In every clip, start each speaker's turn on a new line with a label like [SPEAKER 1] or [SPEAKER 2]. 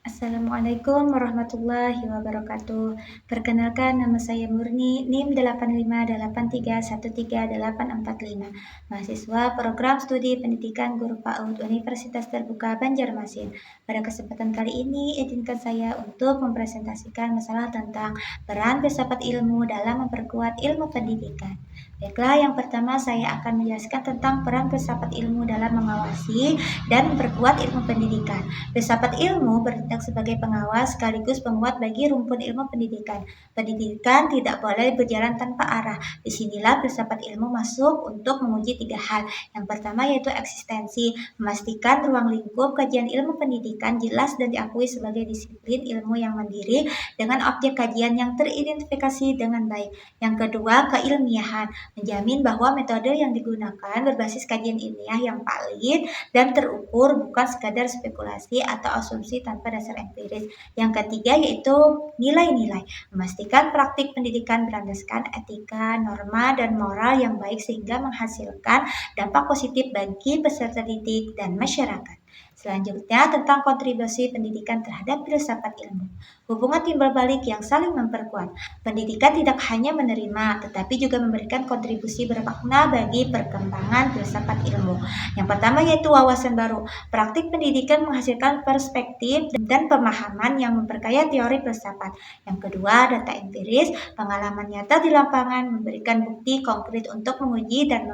[SPEAKER 1] Assalamualaikum warahmatullahi wabarakatuh. Perkenalkan, nama saya Murni, NIM 8583138845, mahasiswa Program Studi Pendidikan Guru PAUD Universitas Terbuka Banjarmasin. Pada kesempatan kali ini, izinkan saya untuk mempresentasikan masalah tentang peran filsafat ilmu dalam memperkuat ilmu pendidikan. Baiklah, yang pertama saya akan menjelaskan tentang peran filsafat ilmu dalam mengawasi dan memperkuat ilmu pendidikan. Filsafat ilmu bertindak sebagai pengawas sekaligus penguat bagi rumpun ilmu pendidikan. Pendidikan tidak boleh berjalan tanpa arah. Disinilah filsafat ilmu masuk untuk menguji tiga hal. Yang pertama yaitu eksistensi, memastikan ruang lingkup kajian ilmu pendidikan jelas dan diakui sebagai disiplin ilmu yang mandiri dengan objek kajian yang teridentifikasi dengan baik. Yang kedua, keilmiahan, menjamin bahwa metode yang digunakan berbasis kajian ilmiah yang valid dan terukur, bukan sekadar spekulasi atau asumsi tanpa dasar empiris. Yang ketiga yaitu nilai-nilai, memastikan praktik pendidikan berlandaskan etika, norma, dan moral yang baik sehingga menghasilkan dampak positif bagi peserta didik dan masyarakat. Selanjutnya tentang kontribusi pendidikan terhadap filsafat ilmu. Hubungan timbal balik yang saling memperkuat. Pendidikan tidak hanya menerima, tetapi juga memberikan kontribusi bermakna bagi perkembangan filsafat ilmu. Yang pertama yaitu wawasan baru. Praktik pendidikan menghasilkan perspektif dan pemahaman yang memperkaya teori filsafat. Yang kedua, data empiris, pengalaman nyata di lapangan memberikan bukti konkret untuk menguji dan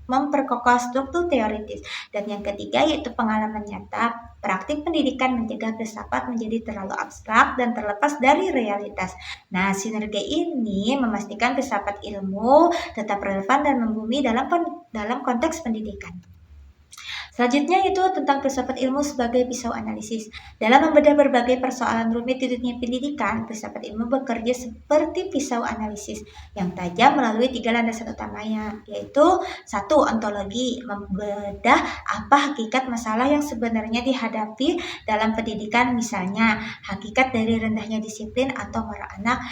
[SPEAKER 1] memperkokoh struktur teoritis. Dan yang ketiga yaitu pengalaman nyata, praktik pendidikan mencegah filsafat menjadi terlalu abstrak dan terlepas dari realitas. Nah, sinergi ini memastikan filsafat ilmu tetap relevan dan membumi dalam konteks pendidikan. Selanjutnya itu tentang filsafat ilmu sebagai pisau analisis. Dalam membedah berbagai persoalan rumit di dunia pendidikan, filsafat ilmu bekerja seperti pisau analisis yang tajam melalui tiga landasan utamanya, yaitu satu, ontologi, membedah apa hakikat masalah yang sebenarnya dihadapi dalam pendidikan, misalnya hakikat dari rendahnya disiplin atau moral anak.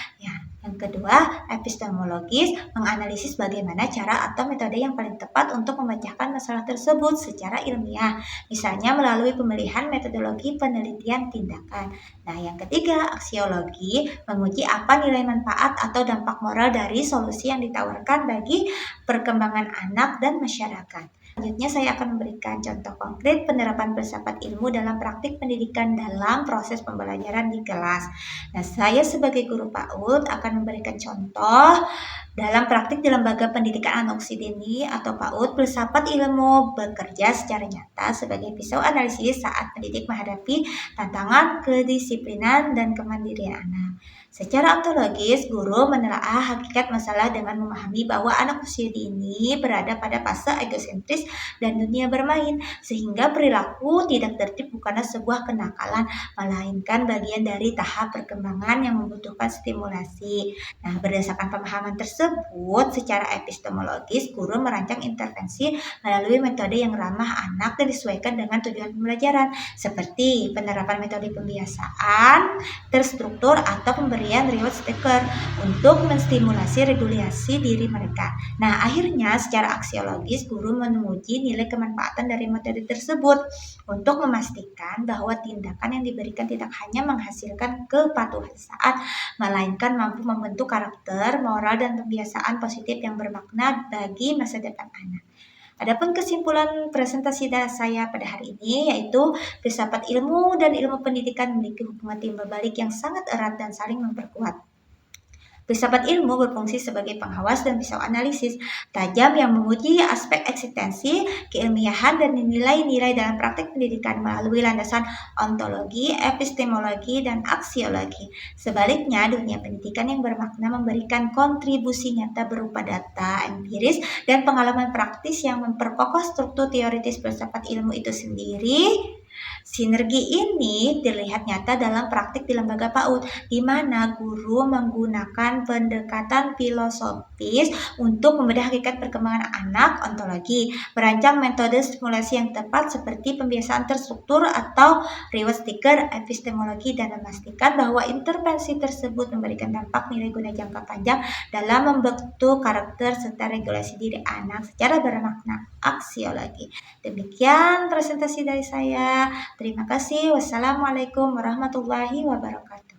[SPEAKER 1] Yang kedua, epistemologis, menganalisis bagaimana cara atau metode yang paling tepat untuk memecahkan masalah tersebut secara ilmiah, misalnya melalui pemilihan metodologi penelitian tindakan. Nah, yang ketiga, aksiologi, menguji apa nilai manfaat atau dampak moral dari solusi yang ditawarkan bagi perkembangan anak dan masyarakat. Selanjutnya saya akan memberikan contoh konkret penerapan filsafat ilmu dalam praktik pendidikan dalam proses pembelajaran di kelas. Nah, saya sebagai guru PAUD akan memberikan contoh dalam praktik di lembaga pendidikan Anoksitini atau PAUD. Filsafat ilmu bekerja secara nyata sebagai pisau analisis saat pendidik menghadapi tantangan kedisiplinan dan kemandirian anak. Secara ontologis, guru menelaah hakikat masalah dengan memahami bahwa anak usia dini berada pada fase egosentris dan dunia bermain, sehingga perilaku tidak tertib bukanlah sebuah kenakalan, melainkan bagian dari tahap perkembangan yang membutuhkan stimulasi. Nah, berdasarkan pemahaman tersebut, secara epistemologis, guru merancang intervensi melalui metode yang ramah anak dan disesuaikan dengan tujuan pembelajaran, seperti penerapan metode pembiasaan terstruktur atau pemberian reward sticker untuk menstimulasi regulasi diri mereka. Nah, akhirnya secara aksiologis, guru menguji nilai kemanfaatan dari metode tersebut untuk memastikan bahwa tindakan yang diberikan tidak hanya menghasilkan kepatuhan saat, melainkan mampu membentuk karakter, moral, dan kebiasaan positif yang bermakna bagi masa depan anak. Adapun kesimpulan presentasi saya pada hari ini yaitu filsafat ilmu dan ilmu pendidikan memiliki hubungan timbal balik yang sangat erat dan saling memperkuat. Filsafat ilmu berfungsi sebagai pengawas dan pisau analisis tajam yang menguji aspek eksistensi, keilmiahan, dan nilai-nilai dalam praktik pendidikan melalui landasan ontologi, epistemologi, dan aksiologi. Sebaliknya, dunia pendidikan yang bermakna memberikan kontribusi nyata berupa data empiris dan pengalaman praktis yang memperkokoh struktur teoritis filsafat ilmu itu sendiri. Sinergi ini terlihat nyata dalam praktik di lembaga PAUD, di mana guru menggunakan pendekatan sistematis untuk membedah hakikat perkembangan anak, ontologi, merancang metode stimulasi yang tepat seperti pembiasaan terstruktur atau reward sticker, epistemologi, dan memastikan bahwa intervensi tersebut memberikan dampak nilai guna jangka panjang dalam membentuk karakter serta regulasi diri anak secara bermakna aksiologi. Demikian presentasi dari saya. Terima kasih. Wassalamualaikum warahmatullahi wabarakatuh.